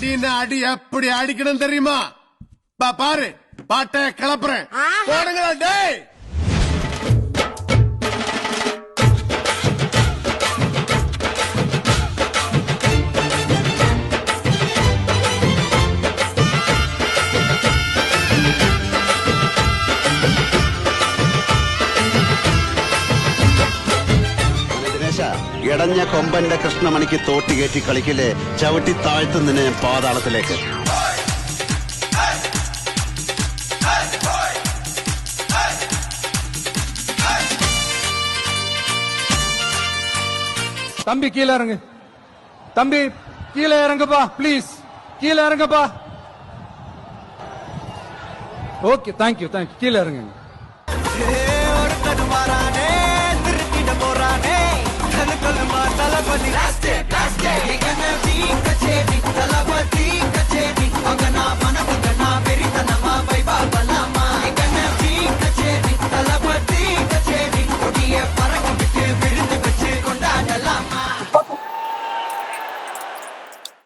அடின்னு அடி எப்படி அடிக்கணும் தெரியுமா? பாரு பாட்டை கிளப்புறேன். போடுங்களா டேய். ഇടഞ്ഞ കൊമ്പന്റെ കൃഷ്ണമണിക്ക് തോട്ടി കയറ്റി കളിക്കില്ലേ, ചവിട്ടി താഴ്ത്തുന്നതിന് പാതാളത്തിലേക്ക്. தம்பி கீழே இறங்கு, தம்பி கீழே இறங்குப்பா ப்ளீஸ், கீழே இறங்குப்பா. ஓகே தேங்க்யூ கீழே இறங்குங்க.